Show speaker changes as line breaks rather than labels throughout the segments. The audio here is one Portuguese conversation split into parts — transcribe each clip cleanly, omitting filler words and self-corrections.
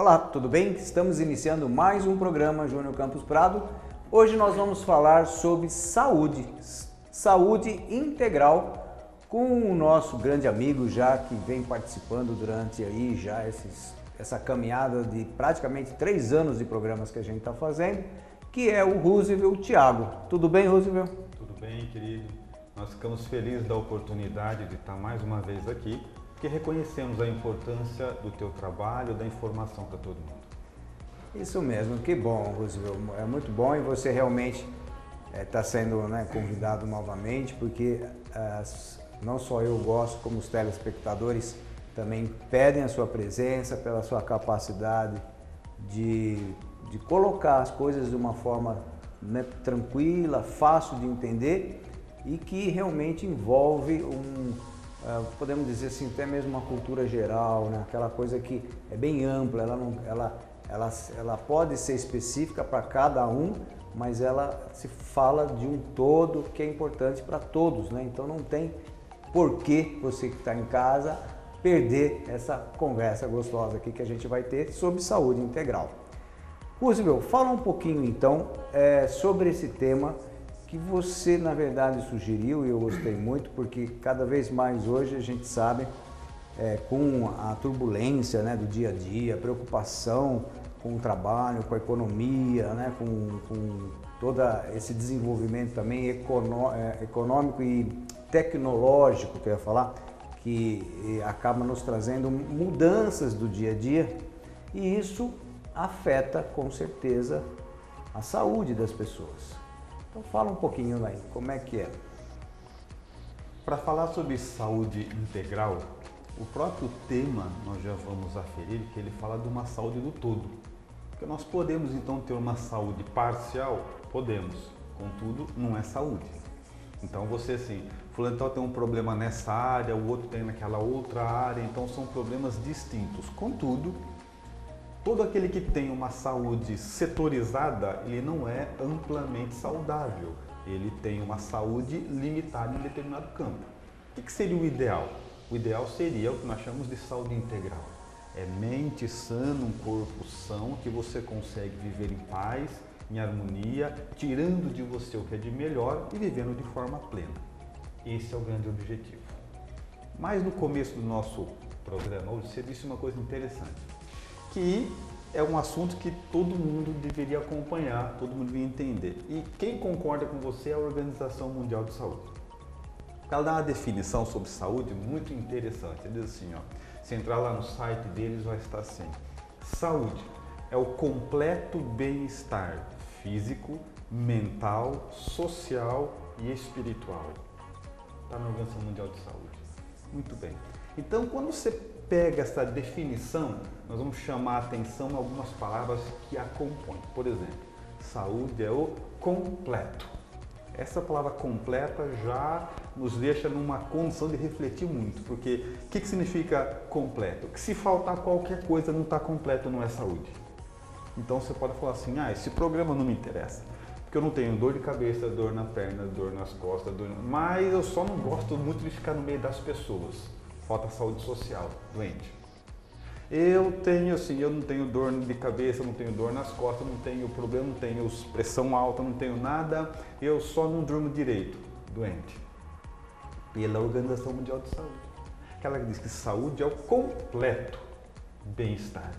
Olá, tudo bem? Estamos iniciando mais um programa Júnior Campos Prado. Hoje nós vamos falar sobre saúde integral com o nosso grande amigo já que vem participando durante aí já essa caminhada de praticamente 3 anos de programas que a gente está fazendo, que é o Roosevelt Thiago. Tudo bem, Roosevelt?
Tudo bem, querido. Nós ficamos felizes da oportunidade de estar mais uma vez aqui, porque reconhecemos a importância do teu trabalho, da informação para todo mundo.
Isso mesmo, que bom, Roosevelt. É muito bom e você realmente está sendo convidado novamente, porque não só eu gosto, como os telespectadores também pedem a sua presença pela sua capacidade de colocar as coisas de uma forma tranquila, fácil de entender e que realmente envolve podemos dizer assim, até mesmo uma cultura geral, aquela coisa que é bem ampla, ela pode ser específica para cada um, mas ela se fala de um todo que é importante para todos, Então não tem por que você que está em casa perder essa conversa gostosa aqui que a gente vai ter sobre saúde integral. Roosevelt, fala um pouquinho então sobre esse tema que você na verdade sugeriu e eu gostei muito, porque cada vez mais hoje a gente sabe com a turbulência do dia a dia, a preocupação com o trabalho, com a economia, com todo esse desenvolvimento também econômico e tecnológico, que eu ia falar, que acaba nos trazendo mudanças do dia a dia e isso afeta com certeza a saúde das pessoas. Então fala um pouquinho aí, como é que é?
Para falar sobre saúde integral, o próprio tema nós já vamos aferir que ele fala de uma saúde do todo. Porque nós podemos então ter uma saúde parcial? Podemos, contudo não é saúde. Então você assim, fulano tem um problema nessa área, o outro tem naquela outra área, então são problemas distintos. Contudo, todo aquele que tem uma saúde setorizada, ele não é amplamente saudável. Ele tem uma saúde limitada em determinado campo. O que seria o ideal? O ideal seria o que nós chamamos de saúde integral. É mente sana, um corpo são, que você consegue viver em paz, em harmonia, tirando de você o que é de melhor e vivendo de forma plena. Esse é o grande objetivo. Mas no começo do nosso programa hoje, você disse uma coisa interessante, que é um assunto que todo mundo deveria acompanhar, todo mundo deveria entender. E quem concorda com você é a Organização Mundial de Saúde. Ela dá uma definição sobre saúde muito interessante. Ele diz assim, se entrar lá no site deles vai estar assim: saúde é o completo bem-estar físico, mental, social e espiritual. Está na Organização Mundial de Saúde. Muito bem. Então, quando você pega essa definição, nós vamos chamar a atenção a algumas palavras que a compõem. Por exemplo, saúde é o completo. Essa palavra completa já nos deixa numa condição de refletir muito, porque o que significa completo? Que se faltar qualquer coisa não está completo, não é saúde. Então você pode falar assim, esse programa não me interessa, porque eu não tenho dor de cabeça, dor na perna, dor nas costas, mas eu só não gosto muito de ficar no meio das pessoas. Falta saúde social, doente. Eu não tenho dor de cabeça, não tenho dor nas costas, não tenho problema, não tenho pressão alta, não tenho nada, eu só não durmo direito, doente. Pela Organização Mundial de Saúde. Aquela que diz que saúde é o completo bem-estar.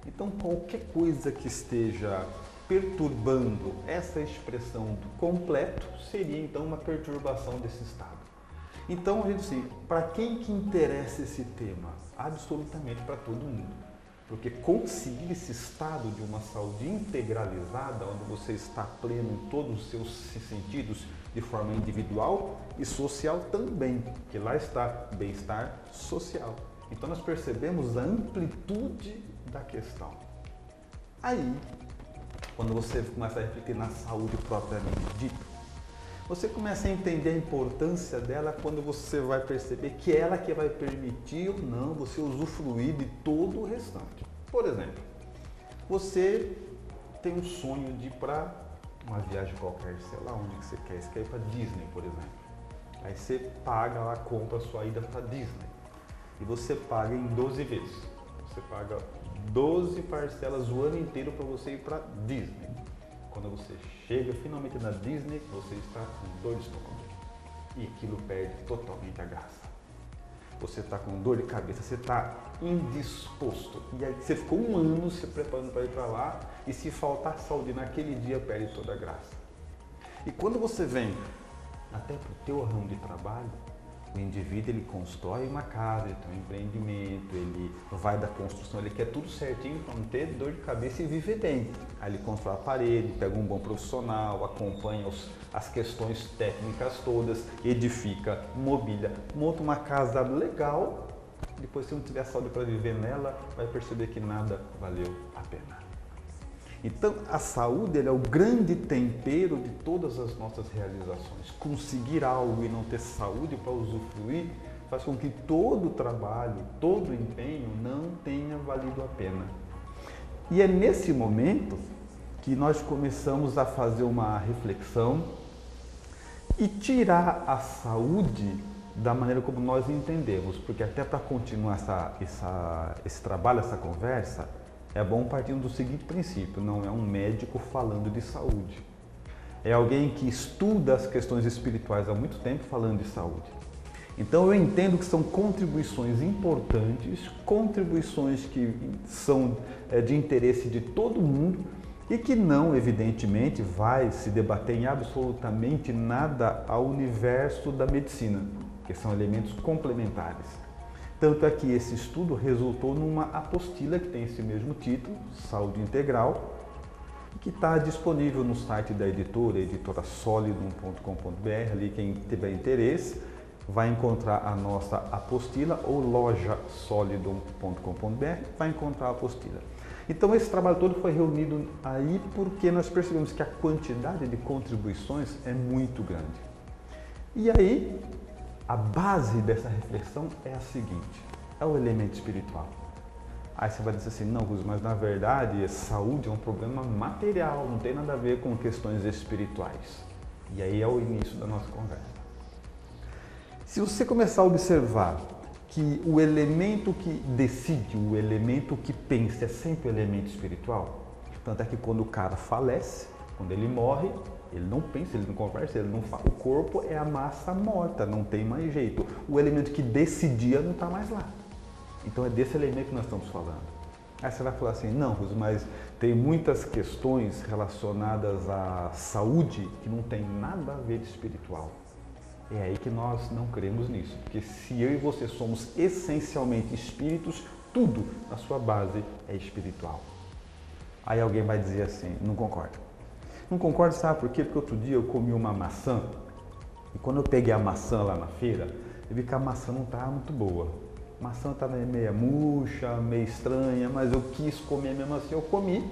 Então qualquer coisa que esteja perturbando essa expressão do completo seria então uma perturbação desse estado. Então, a gente assim, para quem que interessa esse tema? Absolutamente para todo mundo. Porque conseguir esse estado de uma saúde integralizada, onde você está pleno em todos os seus sentidos, de forma individual e social também, que lá está bem-estar social. Então, nós percebemos a amplitude da questão. Aí, quando você começa a refletir na saúde propriamente dita, você começa a entender a importância dela quando você vai perceber que é ela que vai permitir ou não você usufruir de todo o restante. Por exemplo, você tem um sonho de ir para uma viagem qualquer, sei lá onde que você quer ir para Disney, por exemplo. Aí você paga lá, compra a sua ida para Disney e você paga em 12 vezes. Você paga 12 parcelas o ano inteiro para você ir para Disney. Quando você chega finalmente na Disney, você está com dor de estômago. E aquilo perde totalmente a graça. Você está com dor de cabeça, você está indisposto. E aí você ficou um ano se preparando para ir para lá e se faltar saúde naquele dia, perde toda a graça. E quando você vem até para o teu ramo de trabalho, o indivíduo ele constrói uma casa, ele tem um empreendimento, ele vai da construção, ele quer tudo certinho para não ter dor de cabeça e viver bem. Aí ele constrói a parede, pega um bom profissional, acompanha as questões técnicas todas, edifica, mobília, monta uma casa legal, depois se não tiver saúde para viver nela, vai perceber que nada valeu a pena. Então, a saúde é o grande tempero de todas as nossas realizações. Conseguir algo e não ter saúde para usufruir faz com que todo o trabalho, todo o empenho não tenha valido a pena. E é nesse momento que nós começamos a fazer uma reflexão e tirar a saúde da maneira como nós entendemos. Porque até para continuar esse trabalho, essa conversa, é bom partindo do seguinte princípio: não é um médico falando de saúde. É alguém que estuda as questões espirituais há muito tempo falando de saúde. Então eu entendo que são contribuições importantes, contribuições que são de interesse de todo mundo e que não, evidentemente, vai se debater em absolutamente nada ao universo da medicina, que são elementos complementares. Tanto é que esse estudo resultou numa apostila que tem esse mesmo título, Saúde Integral, que está disponível no site da editora solidum.com.br. Ali quem tiver interesse vai encontrar a nossa apostila, ou lojasolidum.com.br, vai encontrar a apostila. Então esse trabalho todo foi reunido aí porque nós percebemos que a quantidade de contribuições é muito grande. E aí, a base dessa reflexão é a seguinte: é o elemento espiritual. Aí você vai dizer assim, não, Gus, mas na verdade saúde é um problema material, não tem nada a ver com questões espirituais. E aí é o início da nossa conversa. Se você começar a observar que o elemento que decide, o elemento que pensa é sempre o elemento espiritual, tanto é que quando o cara falece, quando ele morre, ele não pensa, ele não conversa, ele não fala. O corpo é a massa morta, não tem mais jeito. O elemento que decidia não está mais lá. Então é desse elemento que nós estamos falando. Aí você vai falar assim, não, Rosa, mas tem muitas questões relacionadas à saúde que não tem nada a ver de espiritual. É aí que nós não cremos nisso. Porque se eu e você somos essencialmente espíritos, tudo na sua base é espiritual. Aí alguém vai dizer assim, não concordo. Não concordo, sabe por quê? Porque outro dia eu comi uma maçã e quando eu peguei a maçã lá na feira, eu vi que a maçã não estava muito boa. A maçã estava meio murcha, meio estranha, mas eu quis comer mesmo assim, eu comi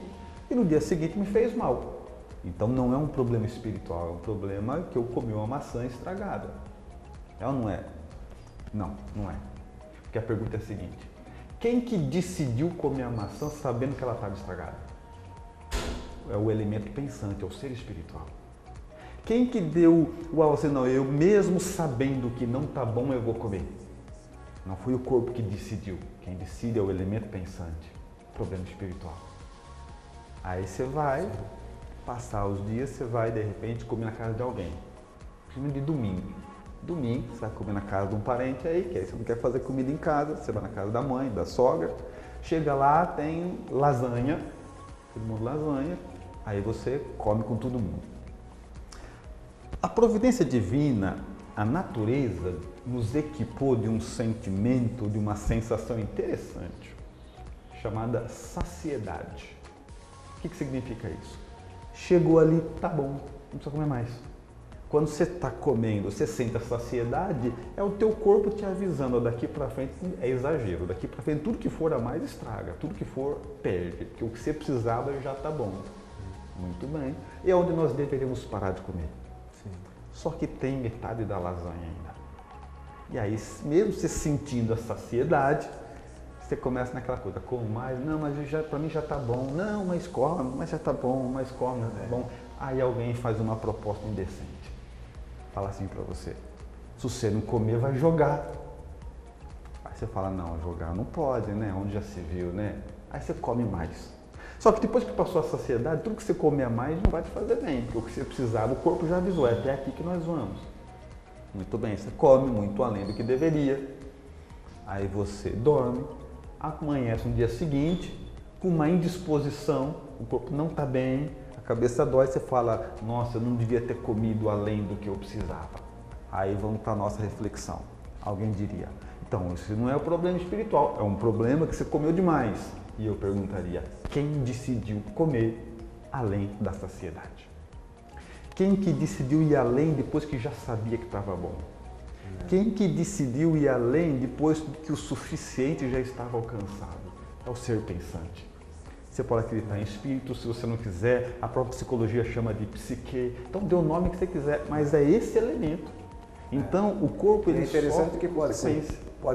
e no dia seguinte me fez mal. Então não é um problema espiritual, é um problema que eu comi uma maçã estragada. É ou não é? Não, não é. Porque a pergunta é a seguinte: quem que decidiu comer a maçã sabendo que ela estava estragada? É o elemento pensante, é o ser espiritual. Quem que deu o assim, não, eu mesmo sabendo que não está bom eu vou comer? Não foi o corpo que decidiu. Quem decide é o elemento pensante, problema espiritual. Aí você vai passar os dias, você vai de repente comer na casa de alguém. Principalmente de domingo. Domingo você vai comer na casa de um parente aí, que aí você não quer fazer comida em casa, você vai na casa da mãe, da sogra. Chega lá, tem lasanha, todo mundo lasanha, aí você come com todo mundo. A providência divina, a natureza, nos equipou de um sentimento, de uma sensação interessante, chamada saciedade. O que significa isso? Chegou ali, tá bom, não precisa comer mais. Quando você está comendo, você sente a saciedade, é o teu corpo te avisando, daqui para frente é exagero, daqui para frente tudo que for a mais estraga, tudo que for perde, porque o que você precisava já está bom. Muito bem. E é onde nós deveríamos parar de comer. Sim. Só que tem metade da lasanha ainda. E aí, mesmo você sentindo a saciedade, você começa naquela coisa, como mais? Não, mas para mim já está bom. Não, mas come, mas já está bom, mas come, já está bom. Aí alguém faz uma proposta indecente. Fala assim para você, se você não comer, vai jogar. Aí você fala, não, jogar não pode, né? Onde já se viu, né? Aí você come mais. Só que depois que passou a saciedade, tudo que você comer a mais não vai te fazer bem, porque o que você precisava, o corpo já avisou, é até aqui que nós vamos. Muito bem, você come muito além do que deveria, aí você dorme, amanhece no dia seguinte, com uma indisposição, o corpo não está bem, a cabeça dói, você fala, nossa, eu não devia ter comido além do que eu precisava. Aí vamos para a nossa reflexão. Alguém diria, então isso não é um problema espiritual, é um problema que você comeu demais. E eu perguntaria, quem decidiu comer além da saciedade? Quem que decidiu ir além depois que já sabia que estava bom? Quem que decidiu ir além depois que o suficiente já estava alcançado? É o ser pensante. Você pode acreditar em espírito, se você não quiser, a própria psicologia chama de psique. Então dê o nome que você quiser, mas é esse elemento. Então o corpo ele
é interessante que pode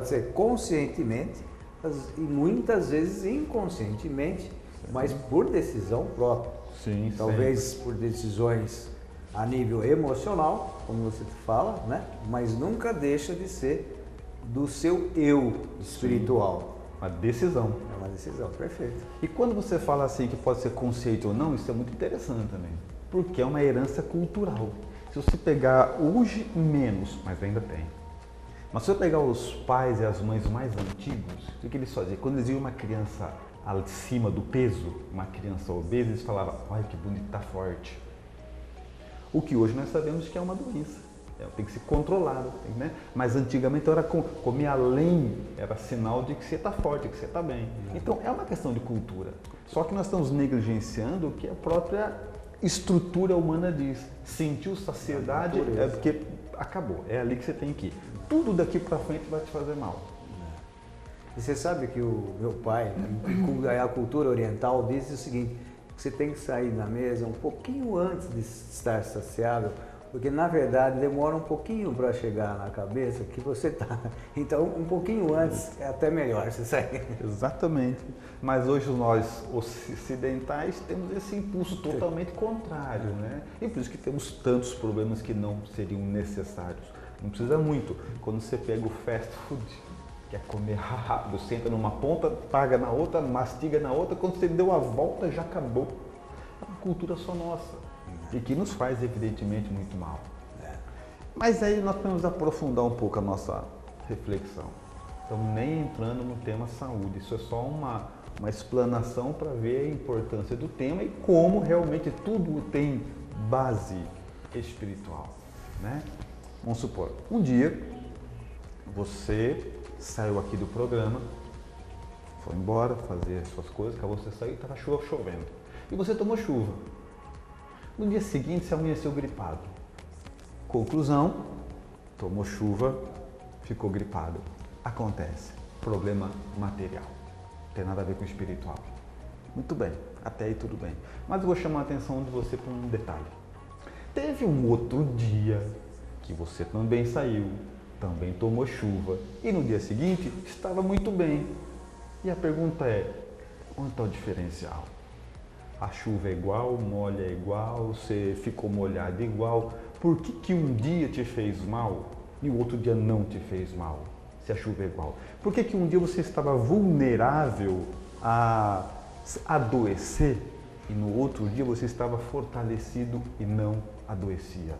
ser conscientemente e muitas vezes inconscientemente, mas por decisão própria.
Sim,
talvez por decisões a nível emocional, como você fala, né? Mas nunca deixa de ser do seu eu espiritual.
Sim. Uma decisão.
É uma decisão, perfeito.
E quando você fala assim que pode ser consciente ou não, isso é muito interessante também, porque é uma herança cultural. Se você pegar hoje, menos, mas ainda tem. Mas se você pegar os pais e as mães mais antigos, o que eles faziam? Quando eles viam uma criança acima do peso, uma criança obesa, eles falavam, olha que bonito, tá forte. O que hoje nós sabemos que é uma doença. Tem que ser controlado, né? Mas antigamente era comer além, era sinal de que você está forte, que você está bem. Então é uma questão de cultura. Só que nós estamos negligenciando o que a própria estrutura humana diz. Sentiu saciedade é porque acabou, é ali que você tem que ir. Tudo daqui para frente vai te fazer mal.
E você sabe que o meu pai, a cultura oriental diz o seguinte, que você tem que sair da mesa um pouquinho antes de estar saciável, porque na verdade demora um pouquinho para chegar na cabeça que você está. Então um pouquinho antes é até melhor você sair.
Exatamente. Mas hoje nós ocidentais temos esse impulso totalmente contrário, né? E por isso que temos tantos problemas que não seriam necessários. Não precisa muito. Quando você pega o fast food, quer comer rápido, senta numa ponta, paga na outra, mastiga na outra, quando você deu a volta já acabou. É uma cultura só nossa. E que nos faz, evidentemente, muito mal. Mas aí nós podemos aprofundar um pouco a nossa reflexão. Estamos nem entrando no tema saúde, isso é só uma explanação para ver a importância do tema e como realmente tudo tem base espiritual, né? Vamos supor, um dia você saiu aqui do programa, foi embora fazer as suas coisas, acabou você sair e estava chovendo. E você tomou chuva. No dia seguinte você amanheceu gripado. Conclusão, tomou chuva, ficou gripado. Acontece, problema material. Não tem nada a ver com o espiritual. Muito bem, até aí tudo bem. Mas eu vou chamar a atenção de você para um detalhe. Teve um outro dia que você também saiu, também tomou chuva e no dia seguinte estava muito bem. E a pergunta é, onde está o diferencial? A chuva é igual, molha é igual, você ficou molhado igual. Por que um dia te fez mal e o outro dia não te fez mal, se a chuva é igual? Por que um dia você estava vulnerável a adoecer e no outro dia você estava fortalecido e não adoecia?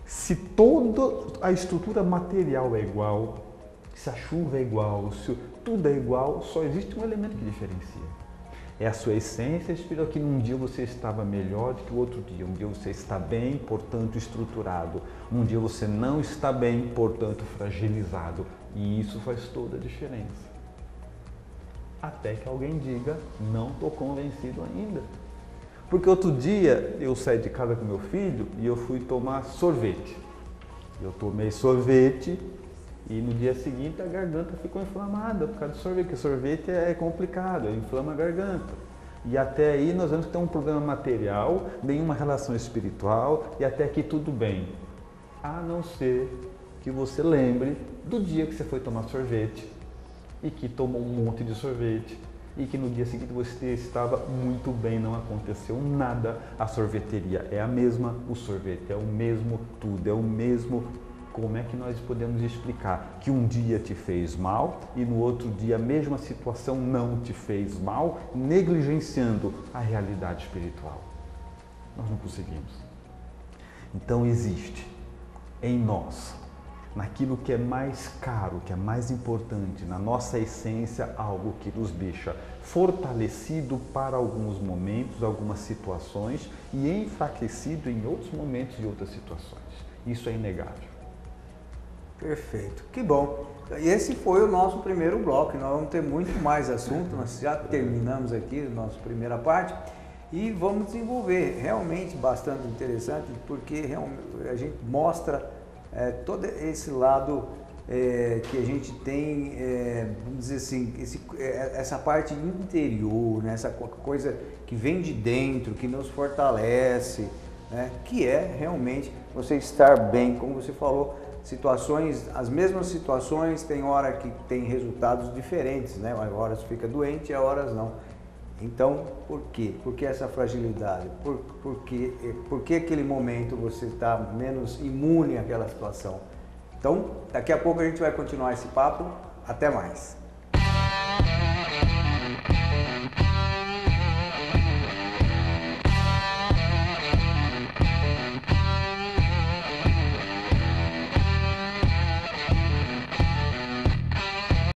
Se toda a estrutura material é igual, se a chuva é igual, se tudo é igual, só existe um elemento que diferencia. É a sua essência espiritual, que num dia você estava melhor do que o outro dia. Um dia você está bem, portanto estruturado. Um dia você não está bem, portanto fragilizado. E isso faz toda a diferença. Até que alguém diga, não estou convencido ainda. Porque outro dia eu saí de casa com meu filho e eu fui tomar sorvete. Eu tomei sorvete e no dia seguinte a garganta ficou inflamada por causa do sorvete, porque sorvete é complicado, inflama a garganta. E até aí nós vamos ter um problema material, nenhuma relação espiritual e até aqui tudo bem. A não ser que você lembre do dia que você foi tomar sorvete e que tomou um monte de sorvete e que no dia seguinte você estava muito bem, não aconteceu nada. A sorveteria é a mesma, o sorvete é o mesmo, tudo é o mesmo. como é que nós podemos explicar que um dia te fez mal e no outro dia a mesma situação não te fez mal, negligenciando a realidade espiritual? Nós não conseguimos. Então existe em nós, naquilo que é mais caro, que é mais importante, na nossa essência, algo que nos deixa fortalecido para alguns momentos, algumas situações e enfraquecido em outros momentos e outras situações. Isso é inegável.
Perfeito, que bom. E esse foi o nosso primeiro bloco. Nós vamos ter muito mais assunto, nós já terminamos aqui a nossa primeira parte e vamos desenvolver. Realmente bastante interessante, porque a gente mostra todo esse lado que a gente tem, vamos dizer assim, essa parte interior, né? Essa coisa que vem de dentro, que nos fortalece, né? Que é realmente você estar bem, como você falou, as mesmas situações, tem hora que tem resultados diferentes, né? Horas fica doente e horas não. Então, por quê? Por que essa fragilidade? Por que aquele momento você está menos imune àquela situação? Então, daqui a pouco a gente vai continuar esse papo. Até mais!